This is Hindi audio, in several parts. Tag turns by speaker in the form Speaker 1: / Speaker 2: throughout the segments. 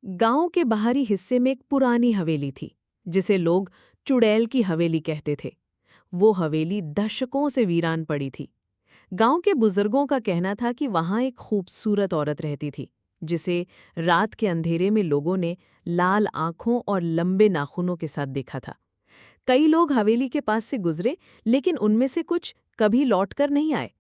Speaker 1: गांव के बाहरी हिस्से में एक पुरानी हवेली थी, जिसे लोग चुड़ैल की हवेली कहते थे। वो हवेली दशकों से वीरान पड़ी थी। गांव के बुजुर्गों का कहना था कि वहां एक खूबसूरत औरत रहती थी, जिसे रात के अंधेरे में लोगों ने लाल आंखों और लंबे नाखूनों के साथ देखा था। कई लोग हवेली के पास से गुजरे, लेकिन उनमें से कुछ कभी लौटकर नहीं आए।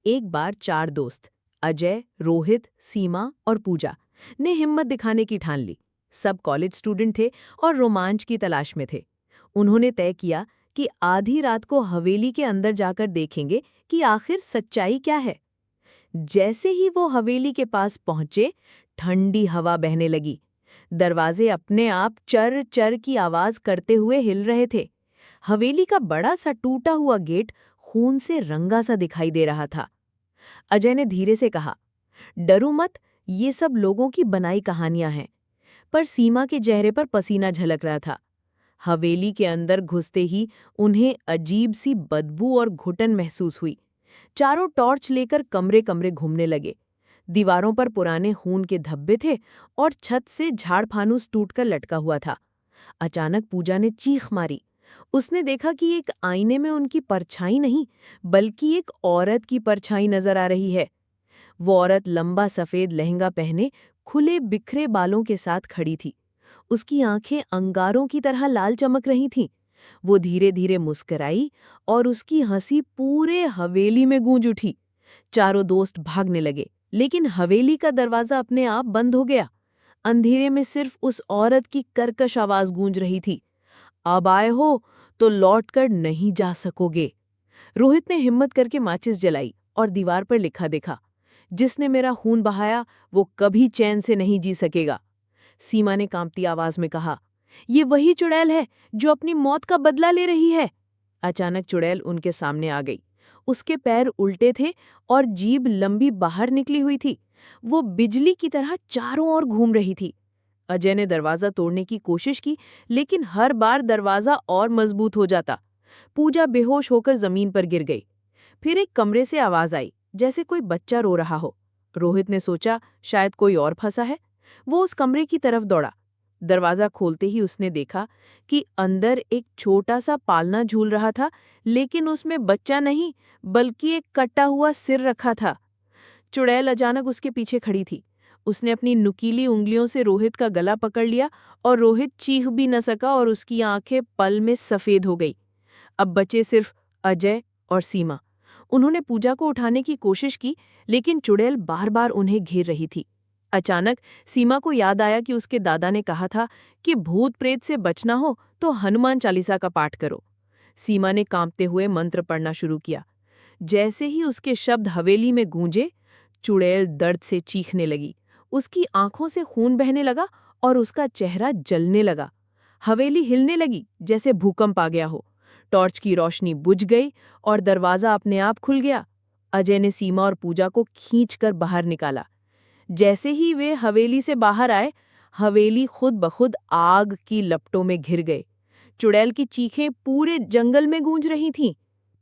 Speaker 1: एक बार चार दोस्त अजय, रोहित, सीमा और पूजा ने हिम्मत दिखाने की ठान ली। सब कॉलेज स्टूडेंट थे और रोमांच की तलाश में थे। उन्होंने तय किया कि आधी रात को हवेली के अंदर जाकर देखेंगे कि आखिर सच्चाई क्या है। जैसे ही वो हवेली के पास पहुंचे, ठंडी हवा बहने लगी। दरवाजे अपने आप चर चर की आवाज करते हुए हिल रहे थे। हवेली का बड़ा सा टूटा हुआ गेट खून से रंगा सा दिखाई दे रहा था। अजय ने धीरे से कहा, डरो मत, ये सब लोगों की बनाई कहानियां हैं। पर सीमा के चेहरे पर पसीना झलक रहा था। हवेली के अंदर घुसते ही उन्हें अजीब सी बदबू और घुटन महसूस हुई। चारों टॉर्च लेकर कमरे कमरे घूमने लगे। दीवारों पर पुराने खून के धब्बे थे और छत से झाड़ फानूस टूटकर लटका हुआ था। अचानक पूजा ने चीख मारी। उसने देखा कि एक आईने में उनकी परछाई नहीं, बल्कि एक औरत की परछाई नजर आ रही है। वो औरत लंबा सफेद लहंगा पहने खुले बिखरे बालों के साथ खड़ी थी। उसकी आंखें अंगारों की तरह लाल चमक रही थीं। वो धीरे धीरे मुस्कुराई और उसकी हंसी पूरे हवेली में गूंज उठी। चारों दोस्त भागने लगे, लेकिन हवेली का दरवाजा अपने आप बंद हो गया। अंधेरे में सिर्फ उस औरत की कर्कश आवाज गूंज रही थी, अब आए हो तो लौटकर नहीं जा सकोगे। रोहित ने हिम्मत करके माचिस जलाई और दीवार पर लिखा देखा, जिसने मेरा खून बहाया वो कभी चैन से नहीं जी सकेगा। सीमा ने कांपती आवाज में कहा, ये वही चुड़ैल है जो अपनी मौत का बदला ले रही है। अचानक चुड़ैल उनके सामने आ गई। उसके पैर उल्टे थे और जीभ लंबी बाहर निकली हुई थी। वो बिजली की तरह चारों ओर घूम रही थी। अजय ने दरवाजा तोड़ने की कोशिश की, लेकिन हर बार दरवाजा और मजबूत हो जाता। पूजा बेहोश होकर जमीन पर गिर गई। फिर एक कमरे से आवाज आई, जैसे कोई बच्चा रो रहा हो। रोहित ने सोचा शायद कोई और फंसा है। वो उस कमरे की तरफ दौड़ा। दरवाजा खोलते ही उसने देखा कि अंदर एक छोटा सा पालना झूल रहा था, लेकिन उसमें बच्चा नहीं, बल्कि एक कटा हुआ सिर रखा था। चुड़ैल अचानक उसके पीछे खड़ी थी। उसने अपनी नुकीली उंगलियों से रोहित का गला पकड़ लिया और रोहित चीख भी न सका और उसकी आंखें पल में सफेद हो गई। अब बचे सिर्फ अजय और सीमा। उन्होंने पूजा को उठाने की कोशिश की, लेकिन चुड़ैल बार बार उन्हें घेर रही थी। अचानक सीमा को याद आया कि उसके दादा ने कहा था कि भूत प्रेत से बचना हो तो हनुमान चालीसा का पाठ करो। सीमा ने कांपते हुए मंत्र पढ़ना शुरू किया। जैसे ही उसके शब्द हवेली में गूंजे, चुड़ैल दर्द से चीखने लगी। उसकी आंखों से खून बहने लगा और उसका चेहरा जलने लगा। हवेली हिलने लगी जैसे भूकंप आ गया हो। टॉर्च की रोशनी बुझ गई और दरवाजा अपने आप खुल गया। अजय ने सीमा और पूजा को खींचकर बाहर निकाला। जैसे ही वे हवेली से बाहर आए, हवेली खुद ब खुद आग की लपटों में घिर गए। चुड़ैल की चीखें पूरे जंगल में गूंज रही थीं।